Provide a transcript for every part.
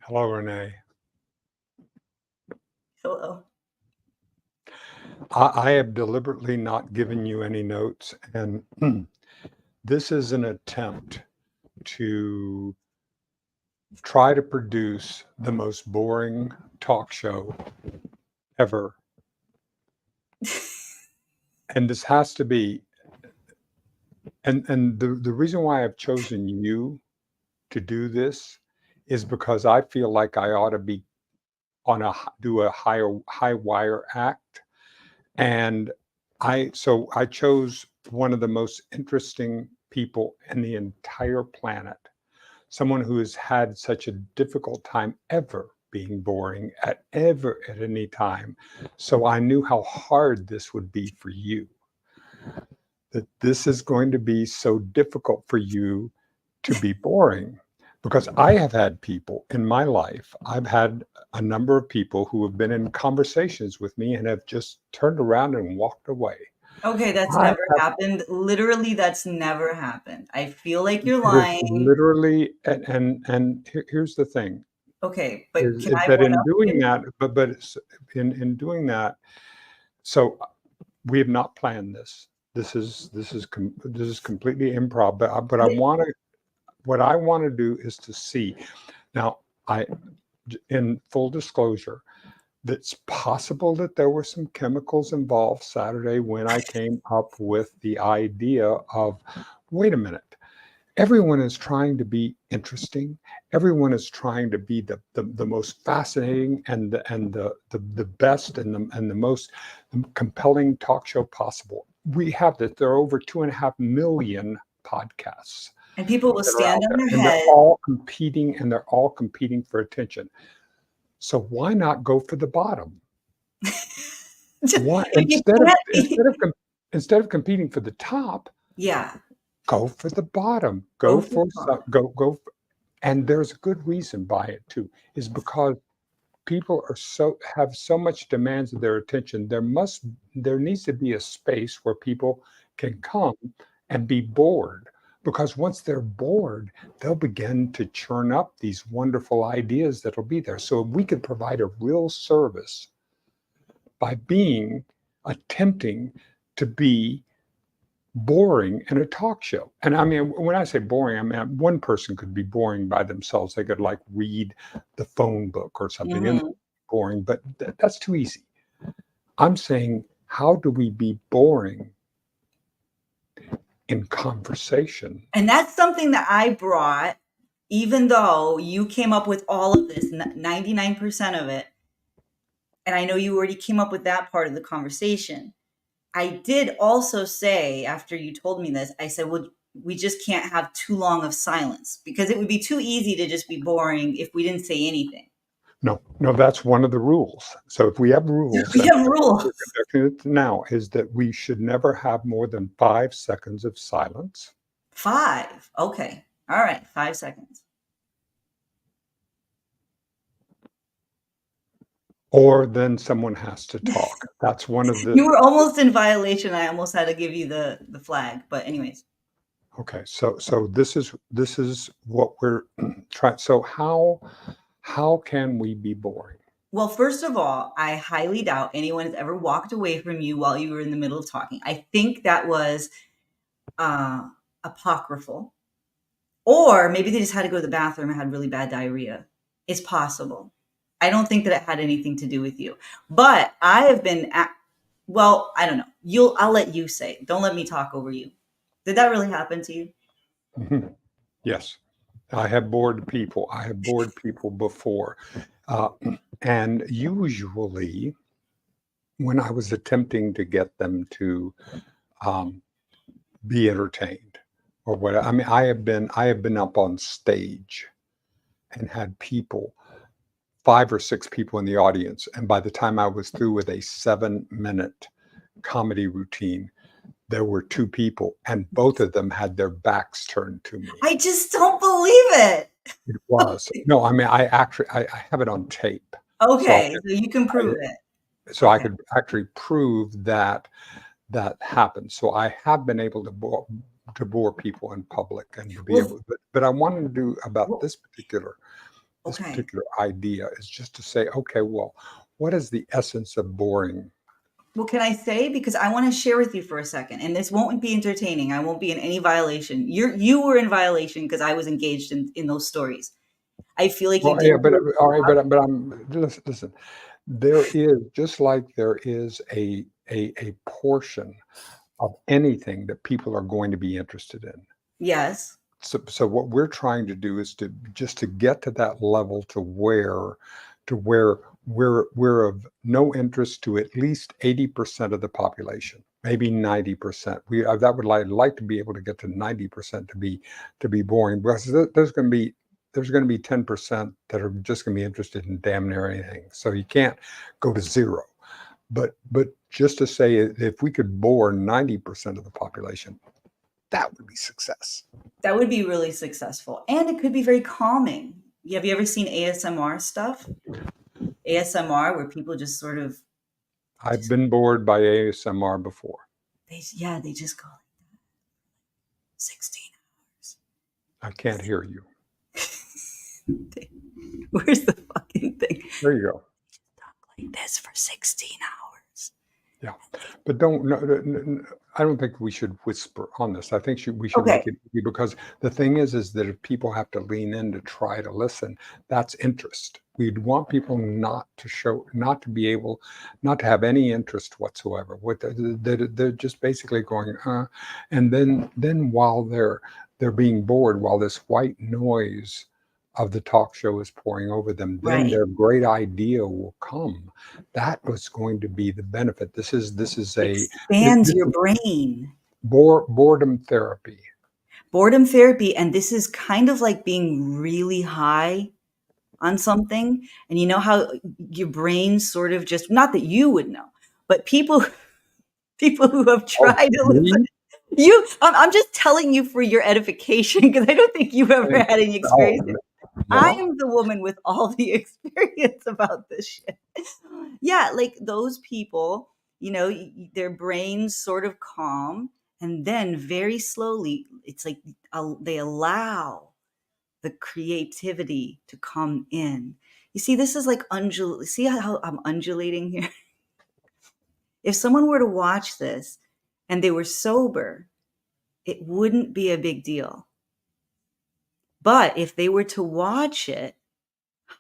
Hello, Renee. Hello. I have deliberately not given you any notes, and this is an attempt to try to produce the most boring talk show ever. And this has to be, and the reason why I've chosen you to do this is because I feel like I ought to be do a high wire act. And I chose one of the most interesting people in the entire planet, someone who has had such a difficult time ever being boring at any time. So I knew how hard this would be for you, that this is going to be so difficult for you to be boring. Because I have had people in my life, I've had a number of people who have been in conversations with me and have just turned around and walked away. Okay, that's I never happened. Literally, that's never happened. I feel like you're It is lying. literally, here's the thing, Okay, but can is I that one in up doing you? that, but in doing that, so we have not planned this. This is completely improv. But I want to, what I want to do is to see. Now, I, in full disclosure, it's possible that there were some chemicals involved Saturday when I came up with the idea of, wait a minute. Everyone is trying to be interesting. Everyone is trying to be the most fascinating and the best and the most compelling talk show possible. We have that there are over 2.5 million podcasts And people will that are stand out on there, their and head. they're all competing for attention. So why not go for the bottom? Why If you can't be, instead of competing for the top, yeah, go for the bottom. go Go for the for bottom. some, go. And there's a good reason by it too, is because people have so much demands of their attention. There needs to be a space where people can come and be bored. Because once they're bored, they'll begin to churn up these wonderful ideas that'll be there. So if we could provide a real service by attempting to be boring in a talk show. And I mean, when I say boring, I mean one person could be boring by themselves. They could like read the phone book or something and Mhm. boring, but that's too easy. I'm saying, how do we be boring in conversation? And that's something that I brought, even though you came up with all of this, 99% of it. And I know you already came up with that part of the conversation. I did also say, after you told me this, I said, well, we just can't have too long of silence because it would be too easy to just be boring if we didn't say anything. No, no, that's one of the rules. So if we have rules, We and have rules. we're conducting it now, is that we should never have more than 5 seconds of silence. 5. Okay. All right. 5 seconds. Or then someone has to talk. That's one of the. You were almost in violation. I almost had to give you the flag. But anyways. Okay, so this is what we're trying. So how can we be boring? Well, first of all, I highly doubt anyone has ever walked away from you while you were in the middle of talking. I think that was apocryphal. Or maybe they just had to go to the bathroom and had really bad diarrhea. It's possible. I don't think that it had anything to do with you. But I have been well, I don't know. I'll let you say it. Don't let me talk over you. Did that really happen to you? Mhm. Yes, I have bored people. I have bored people before, uh, and usually when I was attempting to get them to um, be entertained or what. I mean, I have been up on stage and had people, 5 or 6 people in the audience, and by the time I was through with a 7-minute comedy routine, there were 2 people, and both of them had their backs turned to me. I just don't believe it. It was. No, I mean, I have it on tape, so Okay, so you can I prove it. I Okay. could actually prove that that happened. So I have been able to bore people in public and to be Well, able, but I wanted to do about well, this particular this Okay. particular idea is just to say, okay, well, what is the essence of boring? Well, can I say, because I want to share with you for a second, and this won't be entertaining. I won't be in any violation. You were in violation because I was engaged in those stories. I feel like you Well, yeah, didn't but do it. all right, but I'm listen. There is just like there is a portion of anything that people are going to be interested in. Yes. So what we're trying to do is to just to get to that level to where we're of no interest to at least 80% of the population, maybe 90%. That would like to be able to get to 90% to be boring, because there's going to be 10% that are just going to be interested in damn near anything. So you can't go to zero. But just to say, if we could bore 90% of the population, that would be success. That would be really successful. And it could be very calming. Have you ever seen ASMR stuff? ASMR, where people just sort of I've just been bored by ASMR before. they just go like 16 hours. I can't hear you. Where's the fucking thing? There you go. Talk like this for 16 hours. Yeah, but don't. No, I don't think we should whisper on this. I think we should Okay. make it easy, because the thing is that if people have to lean in to try to listen, that's interest. We'd want people not to be able, not to have any interest whatsoever. They're just basically going, and then while they're being bored, while this white noise of the talk show is pouring over them, then Right. their great idea will come. That was going to be the benefit. This is Expands your brain. boredom therapy. Boredom therapy. And this is kind of like being really high on something. And you know how your brain sort of just, not that you would know, but people who have Oh, tried to listen. me? I'm just telling you for your edification, because I don't think you've ever had any Oh, experience. I no. am the woman with all the experience about this shit. Yeah, like those people, their brains sort of calm, and then very slowly, it's like they allow the creativity to come in. You see, this is like see how I'm undulating here? If someone were to watch this and they were sober, it wouldn't be a big deal. But if they were to watch it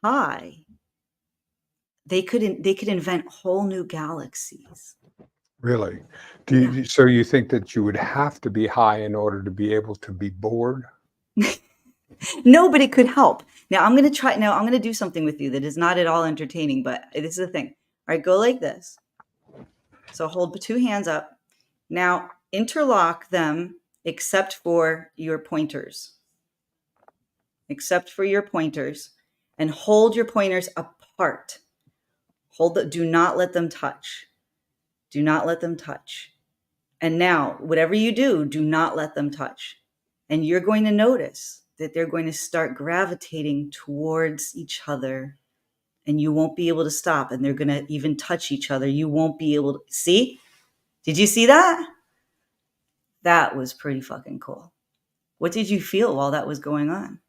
high, they could invent whole new galaxies. Really? Yeah. So you think that you would have to be high in order to be able to be bored? No, but it could help. Now I'm going to do something with you that is not at all entertaining, but this is the thing. All right, go like this. So hold the two hands up. Now interlock them except for your pointers. Except for your pointers, and hold your pointers apart. Do not let them touch. Do not let them touch. And now, whatever you do, do not let them touch. And you're going to notice that they're going to start gravitating towards each other, and you won't be able to stop. And they're going to even touch each other. You won't be able to see. Did you see that? That was pretty fucking cool. What did you feel while that was going on?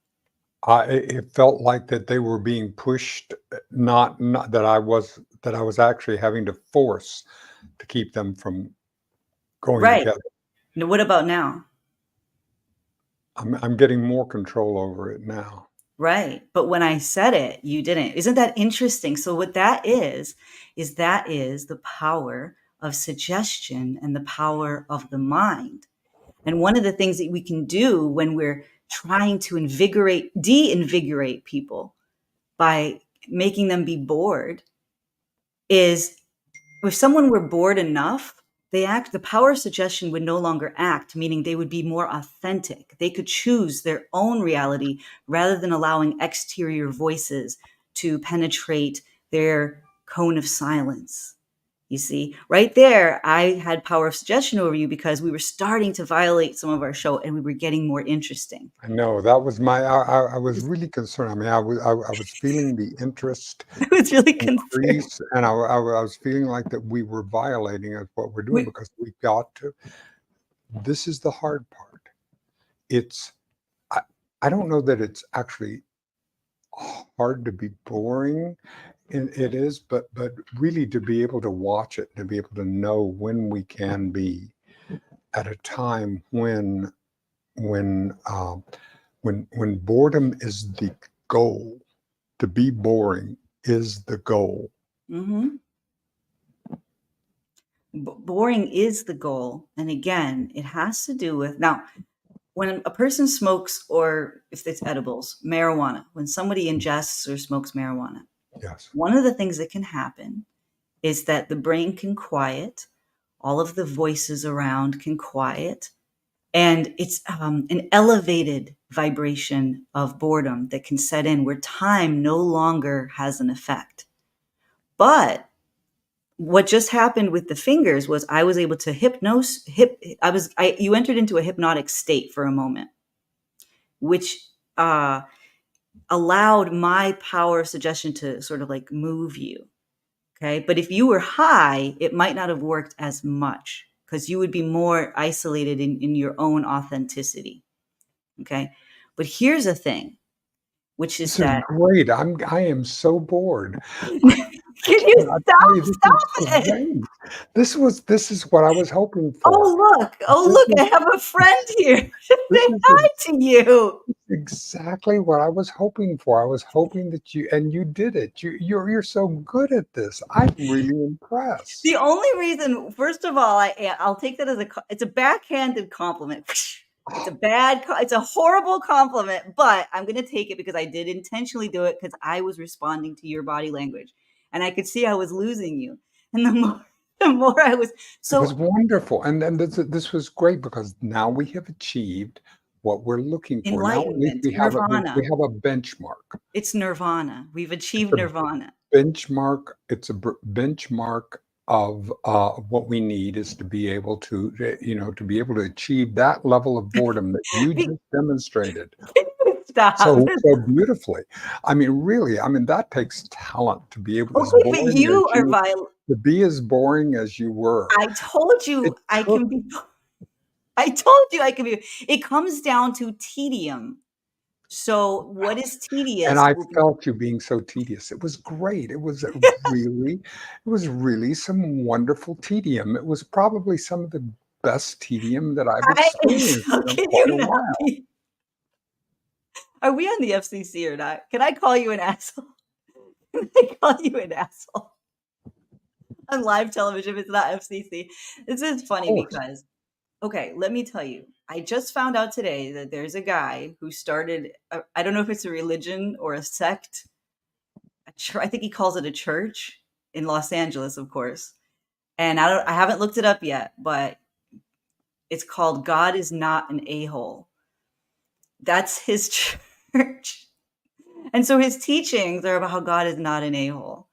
It felt like that they were being pushed, not that I was actually having to force to keep them from going Right. together. Now, what about now? I'm getting more control over it now. Right. But when I said it, you didn't. Isn't that interesting? So what that is that is the power of suggestion and the power of the mind. And one of the things that we can do when we're trying to de-invigorate people by making them be bored is, if someone were bored enough, the power of suggestion would no longer act, meaning they would be more authentic. They could choose their own reality rather than allowing exterior voices to penetrate their cone of silence. You see, right there, I had power of suggestion over you because we were starting to violate some of our show and we were getting more interesting. I know that was I was really concerned. I mean, I was feeling the interest I was really concerned. increase, and I was feeling like that we were violating of what we're doing, We, because we've got to. This is the hard part. It's I, I don't know that it's actually hard to be boring. It is, but really to be able to watch it, to be able to know when we can be at a time when when boredom is the goal, to be boring is the goal. Mm-hmm. Boring is the goal. And again, it has to do with now, when a person smokes, or if it's edibles, marijuana, when somebody ingests or smokes marijuana, Yes. one of the things that can happen is that the brain can quiet, all of the voices around can quiet, and it's an elevated vibration of boredom that can set in where time no longer has an effect. But what just happened with the fingers was I was able to you entered into a hypnotic state for a moment, which uh, allowed my power of suggestion to sort of like move you. Okay. But if you were high, it might not have worked as much because you would be more isolated in your own authenticity. Okay. But here's the thing, which is This is that great. I am so bored. can you I tell you, this is stop it? great. This is what I was hoping for. Oh, This look, is I have a friend here to this say is hi to you. exactly what I was hoping for. I was hoping that you did it. You're so good at this. I'm really The impressed. only reason, first of all, I'll take that as it's a backhanded compliment. It's a horrible compliment, but I'm going to take it because I did intentionally do it because I was responding to your body language, and I could see I was losing you. And the more I was It was so wonderful, and this was great because now we have achieved what we're looking for. Now at least enlightenment, we nirvana. have a benchmark. It's nirvana. We've It's achieved a nirvana. benchmark. It's a benchmark of what we need is to be able to, to be able to achieve that level of boredom that you just demonstrated Stop. so beautifully. I mean, really, I mean, that takes talent to be able as Okay, but boring as you are you to be as boring as you were. I told It you I took, can be. I told you I can be. It comes down to tedium. So what is and tedious I will be. felt you being so tedious. It was great. It was really some wonderful tedium. It was probably some of the best tedium that I've I experienced so in can quite you a not while. be? Are we on the FCC or not? Can I call you an asshole? Can I call you an asshole on live television if it's not FCC? This is Of funny course. because okay, let me tell you. I just found out today that there's a guy who started. I don't know if it's a religion or a sect. I think he calls it a church in Los Angeles, of course. And I haven't looked it up yet, but it's called God is Not an A-hole. That's his church. And so his teachings are about how God is not an a-hole.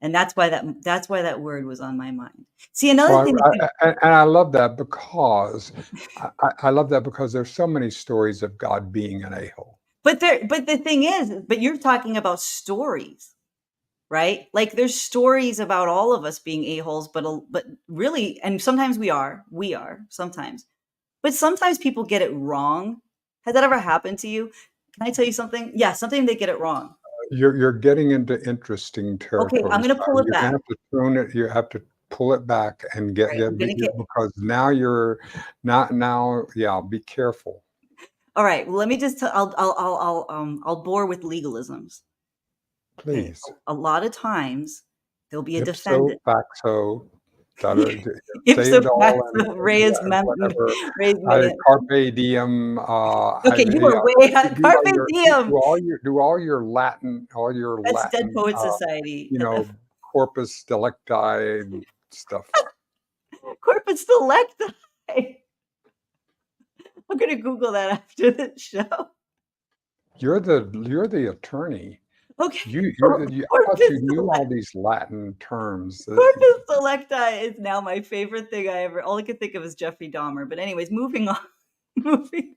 And that's why that word was on my mind. See, another Well, thing that and I love that because I love that because there's so many stories of God being an a-hole. but the thing is, but you're talking about stories, right? Like there's stories about all of us being a-holes, but really, and sometimes we are sometimes. But sometimes people get it wrong. Has that ever happened to you? Can I tell you something? Yeah, something they get it wrong. You're getting into interesting Okay, I'm territory, gonna so pull it you're gonna back. have to tune it. You have to pull it back and All right, I'm get gonna get because now you're not now. Yeah, be careful, all right. Well, let me just tell. I'll bore with legalisms. Okay, please. a lot of times there'll be a Ipso defendant. facto, da, da, say Ipso it all and facto, reis whatever. reis mea. Carpe diem. Okay, you Yeah, were way carpe diem. do all your That's Dead Latin, Poet Society. you know, corpus delicti stuff. Corpus delecti. I'm gonna Google that after the show. You're the attorney. Okay, I thought corpus you knew all delecti. these Latin terms. Corpus delecti is now my favorite thing I ever. All I can think of is Jeffrey Dahmer. But anyways, moving on. Moving.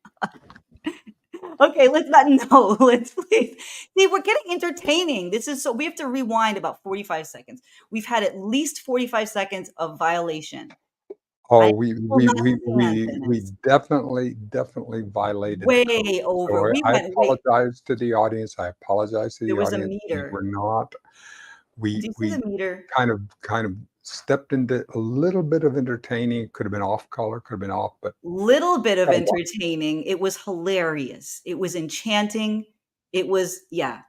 Okay, let's not. No, let's please. See, we're getting entertaining. This is so. We have to rewind about 45 seconds. We've had at least 45 seconds of violation. Oh, I we will we not we stand we this. definitely violated the code. Way over. So We I went way. apologize to the audience. I apologize to There the was a audience. We meter. were not. Do We you see we the meter? kind of stepped into a little bit of entertaining. Could have been off color. Could have been off, but Little bit of kind of off. entertaining. It was hilarious. It was enchanting. It was, yeah.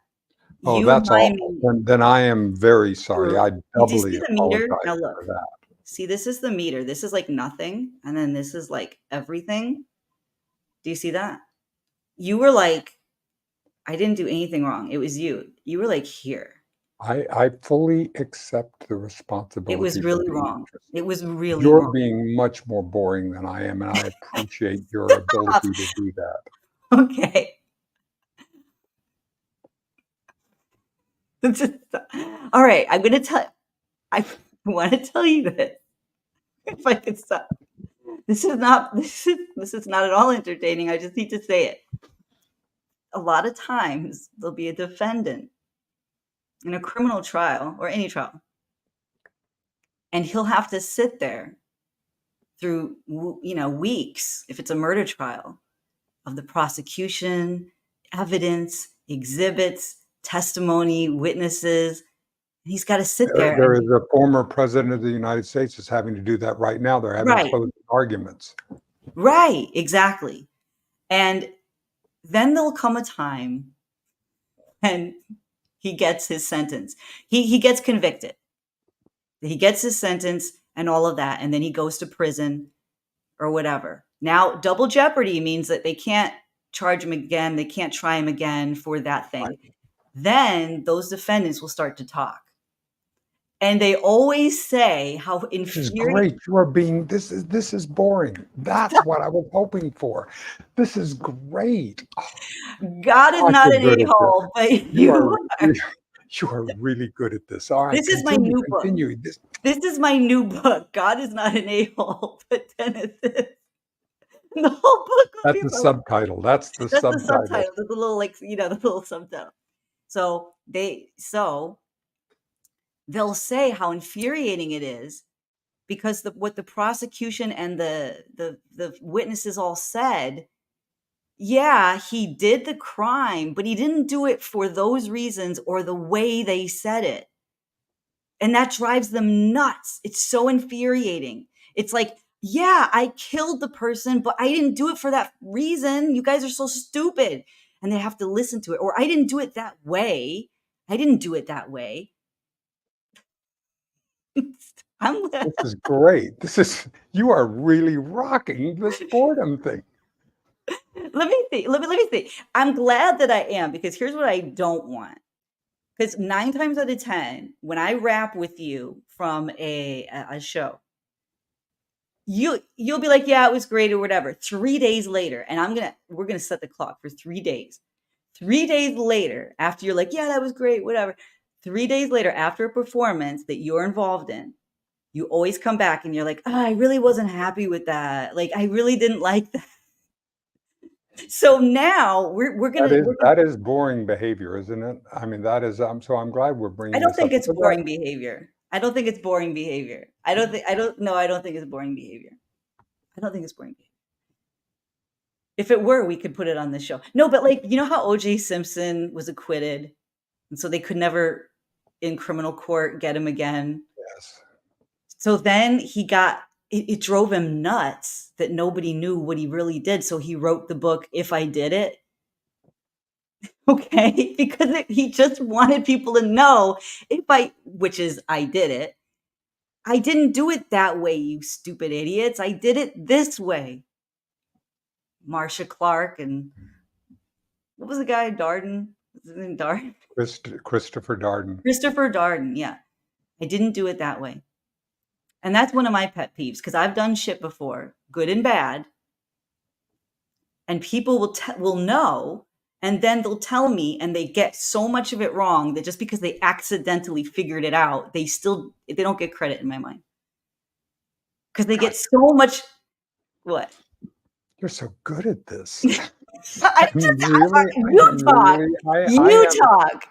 Oh, You that's awful. miming. Then I am very sorry. I Do you see doubly the meter? apologize Now look. for that. See, this is the meter. This is like nothing, and then this is like everything. Do you see that? You were like, I didn't do anything wrong. It was you. You were like here. I fully accept the It was responsibility for really being wrong. interested. It was really You're wrong. being much more boring than I am, and I appreciate your ability to do that. Okay. All right. I'm gonna tell. I want to tell you this. If I could stop. This is not. This is not at all entertaining. I just need to say it. A lot of times there'll be a defendant in a criminal trial or any trial, and he'll have to sit there through weeks if it's a murder trial of the prosecution, evidence, exhibits, testimony, witnesses. And he's got to sit there. There is a former president of the United States that's having to do that right now. They're having Right. closing arguments. Right, exactly. And then there'll come a time and he gets his sentence. He gets convicted. He gets his sentence and all of that, and then he goes to prison or whatever. Now, double jeopardy means that they can't charge him again. They can't try him again for that thing. Right. Then those defendants will start to talk. And they always say how This is infuriating. great. You are being this is boring. That's what I was hoping for. This is great. God is God, not you're an good at a-hole, but You are are. you are really good at this. All right, This is my new book. continue. This is my new book. God is not an a-hole, but Dennis is. The whole book will That's be the about. subtitle. That's the That's the subtitle. subtitle. There's a little the little subtitle. So they'll say how infuriating it is because what the prosecution and the witnesses all said, yeah, he did the crime, but he didn't do it for those reasons or the way they said it. And that drives them nuts. It's so infuriating. It's like, yeah, I killed the person, but I didn't do it for that reason. You guys are so stupid. And they have to listen to it. Or I didn't do it that way. I didn't do it that way. This is great. You are really rocking this boredom thing. Let me think. Let me think. I'm glad that I am, because here's what I don't want. Because 9 times out of 10, when I rap with you from a show, you'll be like, yeah, it was great or whatever. 3 days later, and we're gonna set the clock for 3 days. 3 days later, after you're like, yeah, that was great, whatever. 3 days later, after a performance that you're involved in, you always come back and you're like, oh, I really wasn't happy with that. Like, I really didn't like that. So now we're gonna. That is boring behavior, isn't it? I mean, that is. So I'm glad we're bringing. I don't this think up. it's boring behavior. I don't think it's boring behavior. I don't think it's boring behavior. I don't think it's boring behavior. If it were, we could put it on the show. No, but like, you know how O.J. Simpson was acquitted, and so they could never, in criminal court, get him again. Yes. So then it drove him nuts that nobody knew what he really did. So he wrote the book, If I Did It. Okay, because he just wanted people to know which is I did it. I didn't do it that way, you stupid idiots. I did it this way. Marcia Clark and what was the guy? Darden? Was his name Darden? Christopher Darden. Christopher Darden, yeah. I didn't do it that way. And that's one of my pet peeves, because I've done shit before, good and bad. And people will know, and then they'll tell me, and they get so much of it wrong that just because they accidentally figured it out, they don't get credit in my mind. Because they get so much. What? You're so good at this. You talk.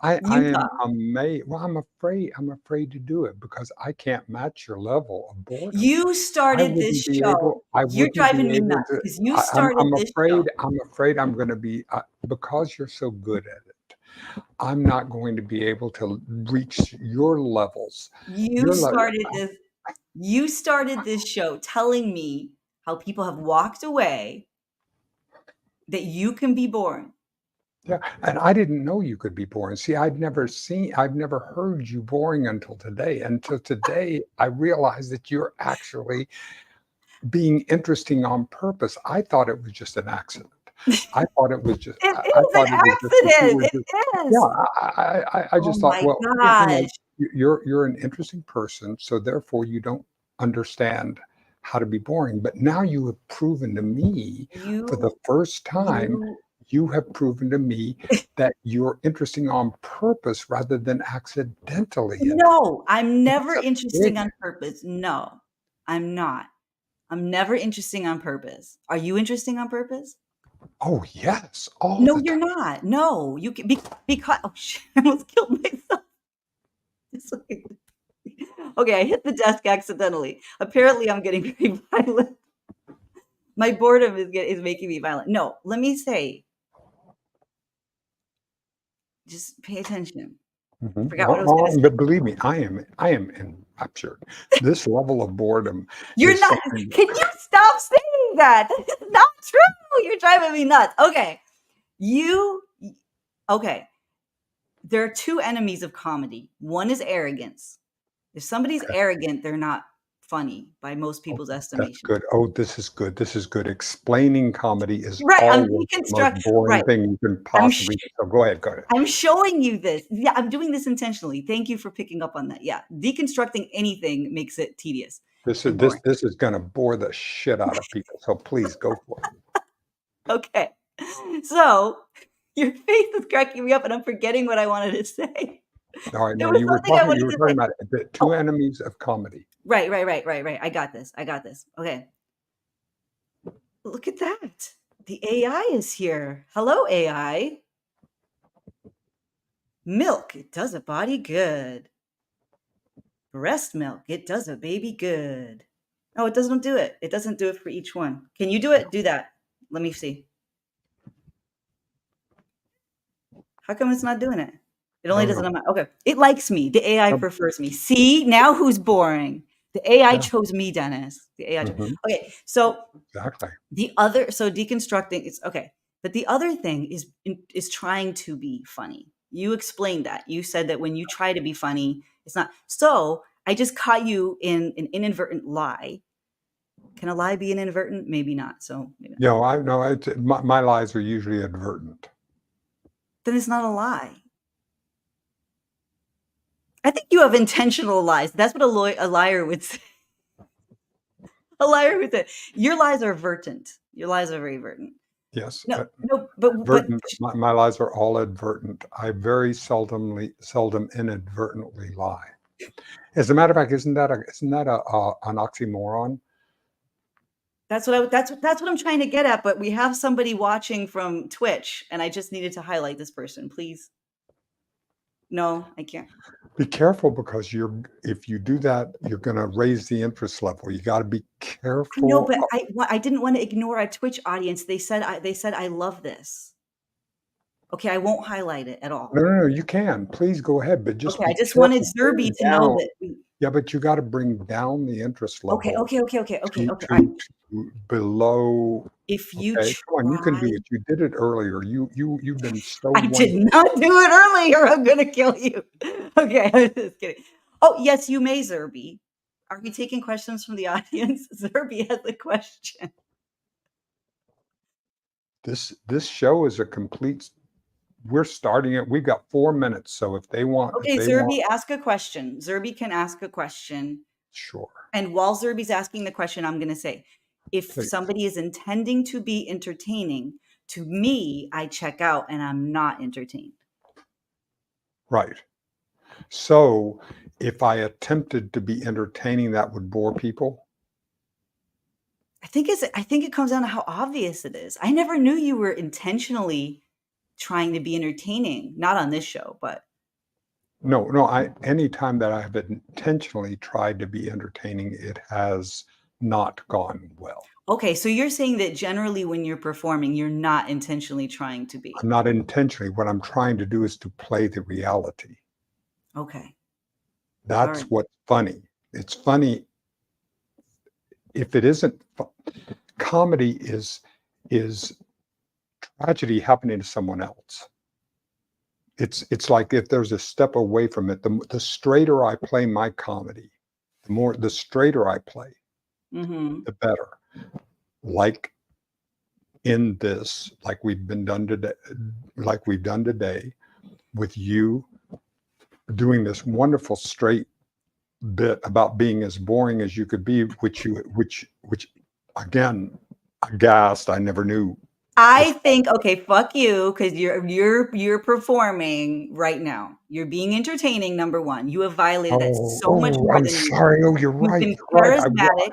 I You am talk. amazed. Well, I'm afraid to do it because I can't match your level of boredom. You started this show. I You're wouldn't be driving me able nuts to, because you started this show. I'm afraid I'm gonna be, because you're so good at it, I'm not going to be able to reach your levels. You Your level. started this. You started this show telling me how people have walked away, that you can be boring. Yeah, and I didn't know you could be boring. See, I've never heard you boring until today. Until today, I realized that you're actually being interesting on purpose. I thought it was just an accident. I thought it was just, It I is thought it was an just that you accident. were just, It yeah, is. I Oh just thought, my well, gosh. you're an interesting person, so therefore you don't understand how to be boring. But now you have proven to me for the You, first time, you, you have proven to me that you're interesting on purpose rather than accidentally interesting. no, I'm never That's a big, interesting on purpose. No, I'm not. I'm never interesting on purpose. Are you interesting on purpose? oh yes, all No, the you're time. not. No, you can because oh shit, I almost killed myself. Just like- Okay, I hit the desk accidentally. Apparently, I'm getting very violent. My boredom is making me violent. No, let me say, just pay attention. I Mhm. forgot what I was going to say. But believe me, I am enraptured. This level of boredom You're is not. something. Can you stop saying that? That is not true. You're driving me nuts. Okay, you. Okay, there are two enemies of comedy. One is arrogance. If somebody's Okay, arrogant, they're not funny by most oh, people's that's estimation. good. Oh, this is good. This is good. Explaining comedy is Right, I'm always the most deconstruct. boring Right, thing you can I'm sh- possibly do. So go ahead, go ahead. I'm showing you this. Yeah, I'm doing this intentionally. Thank you for picking up on that. Yeah, deconstructing anything makes it tedious and boring. This is gonna bore the shit out of people. So please go for it. Okay, so your face is cracking me up, and I'm forgetting what I wanted to say. All right, There no, was something I you wanted were to talking say. about the two Oh, enemies of comedy. right. I got this. I got this. Okay, look at that. The AI is here. Hello, AI. Milk, it does a body good. Breast milk, it does a baby good. Oh, it doesn't do it. It doesn't do it for each one. Can you do it? Do that. Let me see. How come it's not doing it? It I only don't does it know. on my okay. It likes me. The AI Um, prefers me. See, now who's boring? The AI Yeah, chose me, Dennis. The AI mhm, okay. So exactly. deconstructing it's okay. But the other thing is trying to be funny. You explained that. You said that when you try to be funny, it's not. So I just caught you in an inadvertent lie. Can a lie be inadvertent? Maybe not. So maybe not. No, I no, my lies are usually advertent. Then it's not a lie. I think you have intentional lies. That's what a liar would say. A liar would say. Your lies are vertent. Your lies are very vertent. Yes, No, no, but advertent. My lies are all advertent. I very seldom inadvertently lie. As a matter of fact, isn't that an oxymoron? that's what I'm trying to get at. But we have somebody watching from Twitch, and I just needed to highlight this person. Please, no, I can't. Be careful because if you do that, you're going to raise the interest level. You got to be I know, careful. but I didn't want to ignore our Twitch audience. They said I love this. Okay, I won't highlight it at all. No, you can. Please go ahead, but just Okay, I be just wanted careful. Zerby Bring to know down. that. Yeah, but you got to bring down the interest level Okay. All right. to below. If you Okay, come on, you can try, do it. You did it earlier. You've been so I did wonderful. not do it earlier. I'm gonna kill you. Okay, I'm just kidding. Oh yes, you may, Zerby. Are we taking questions from the audience? Zerby has a question. This show is a complete. We're starting it. We've got 4 minutes, so if Okay, they want, Zerby, ask a question. Zerby can ask a question. sure, And while Zerby's asking the question, I'm going to say, if please, somebody is intending to be entertaining, to me, I check out and I'm not entertained. right. So, if I attempted to be entertaining, that would bore people. I think it comes down to how obvious it is. I never knew you were intentionally trying to be entertaining. Not on this show, but No. Anytime that I have intentionally tried to be entertaining, it has not gone well. Okay, so you're saying that generally when you're performing, you're not intentionally trying to be. I'm not intentionally. What I'm trying to do is to play the reality. Okay. All That's right. what's funny. It's funny if it isn't. Comedy is tragedy happening to someone else. It's like if there's a step away from it, the straighter I play my comedy, the straighter I play, Mm-hmm. the better. Like in this, like we've done today, with you doing this wonderful straight bit about being as boring as you could be, which again, aghast, I never knew was I think okay, fuck you, because you're performing right now. You're being entertaining, number one. You have violated that so much more I'm than you should. sorry. Oh, you're You've right. been You're right. charismatic.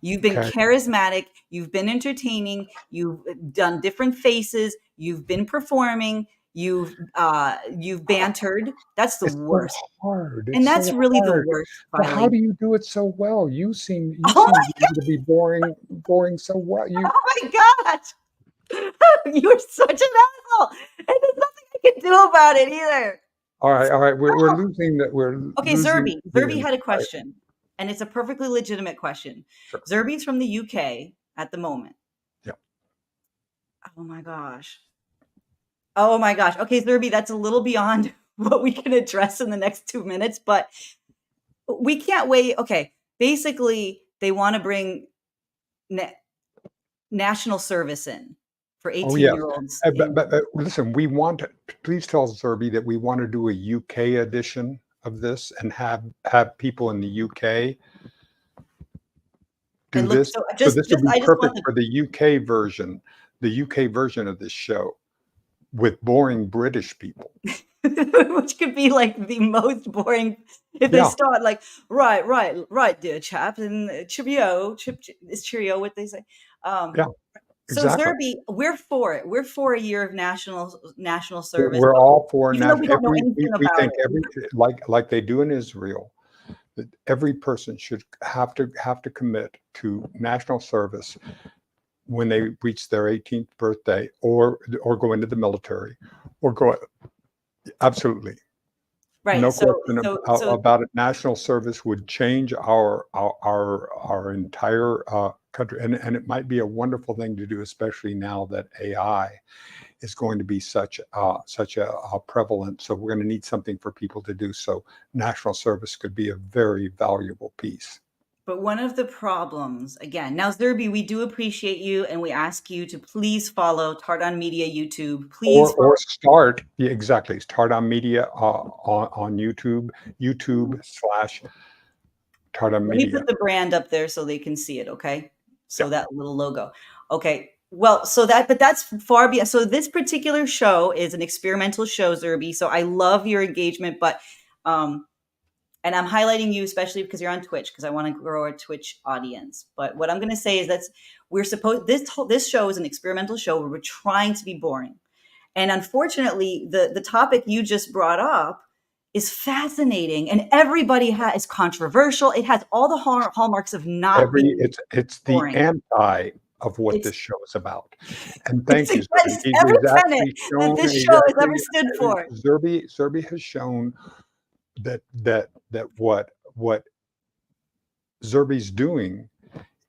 You've been Okay. charismatic. You've been entertaining. You've done different faces. You've been performing. You've bantered. That's the It's so worst, hard. and It's that's so really the hard. worst But how violation. do you do it so well? You Oh seem to be boring so well. my god! You're such an asshole, and there's nothing I can do about it either. All right. We're losing that. We're Okay, losing Zerby. the Zerby had a insight. question, and it's a perfectly legitimate question. Sure. Zerby's from the UK at the moment. Yeah. Oh my gosh. Oh my gosh. Okay, Zerby, that's a little beyond what we can address in the next 2 minutes, but we can't wait. Okay, basically, they want to bring na- national service in for Oh yes. 18-year-olds. But listen, please tell Zerby that we want to do a UK edition of this and have people in the UK do And look, this. so So this would be I just want perfect for the UK version of this show with boring British people. which could be like the most boring if they Yeah. start like right, dear chap, and cheerio, is cheerio what they say. Yeah. So Exactly. Zerby, we're for it. We're for a year of national service, We're all for even though we don't know anything we about think it. like they do in Israel, that every person should have to commit to national service when they reach their 18th birthday or go into the military or go absolutely. Right. No So question so about it. National service would change our entire country, and it might be a wonderful thing to do, especially now that AI is going to be such a prevalent. So we're going to need something for people to do. So national service could be a very valuable piece. but one of the problems, again, now Zerby, we do appreciate you, and we ask you to please follow Tardon Media YouTube. Please follow. Or start exactly start on media on YouTube / Tardon Let me Media. put the brand up there so they can see it, okay? So Yeah. that little logo. Okay. Well, but that's far beyond. So this particular show is an experimental show, Zerby. So I love your engagement, but and I'm highlighting you especially because you're on Twitch because I want to grow our Twitch audience. But what I'm going to say is this show is an experimental show where we're trying to be boring. And unfortunately, the topic you just brought up is fascinating, and everybody is controversial. It has all the hallmarks of not being It's the boring. anti of what It's this show is about. And thank you, against Zerby. every He's tenet actually that shown this show has ever exactly stood for. Zerby has shown that what Zerby's doing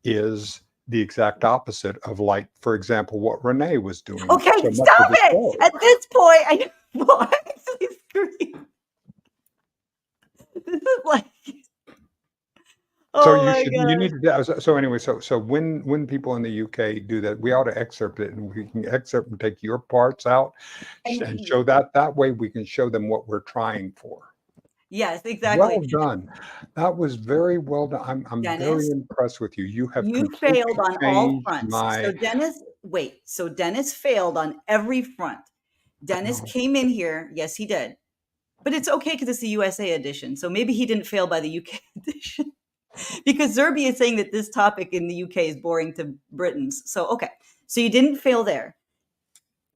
is the exact opposite of, like, for example, what Renee was doing. Okay, so much stop of the it. show. At this point, I will actually scream. This is like, So oh my you god. need to. So anyway, so when people in the UK do that, we ought to excerpt it, and we can excerpt and take your parts out and show that way we can show them what we're trying for. Yes, exactly. Well done. That was very well done. I'm Dennis, very impressed with you. You have you completely failed on all changed fronts. my. So Dennis failed on every front. Dennis No. came in here. Yes, he did. But it's okay because it's the USA edition. So maybe he didn't fail by the UK edition. Because Zerby is saying that this topic in the UK is boring to Britons. So, okay. So you didn't fail there.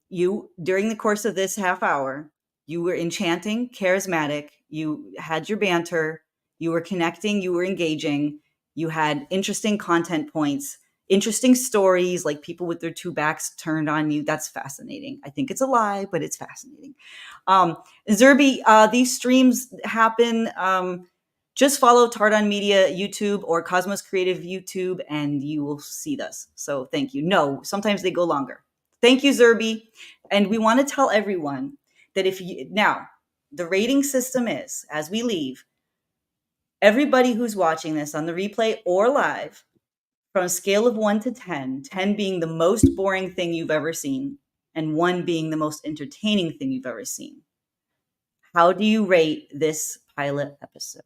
You, during the course of this half hour, You were enchanting, charismatic. You had your banter. You were connecting. You were engaging. You had interesting content points, interesting stories, like people with their two backs turned on you. That's fascinating. I think it's a lie, but it's fascinating. Zerby, these streams happen. Just follow Tardon Media YouTube or Cosmos Creative YouTube, and you will see this. So thank you. No, sometimes they go longer. Thank you, Zerby. And we want to tell everyone that if you now the rating system is, as we leave, everybody who's watching this on the replay or live, from a scale of 1 to 10, 10 being the most boring thing you've ever seen, and 1 being the most entertaining thing you've ever seen, how do you rate this pilot episode?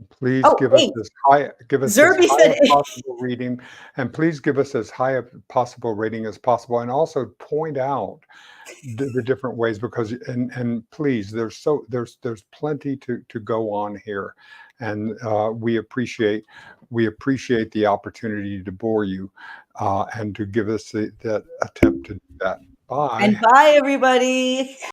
Please Oh, give wait. us as high Zerby as said possible reading, and please give us as high a possible rating as possible, and also point out the different ways, because and please, there's plenty to go on here, and we appreciate the opportunity to bore you, and to give us that attempt to do that. Bye. And bye, everybody.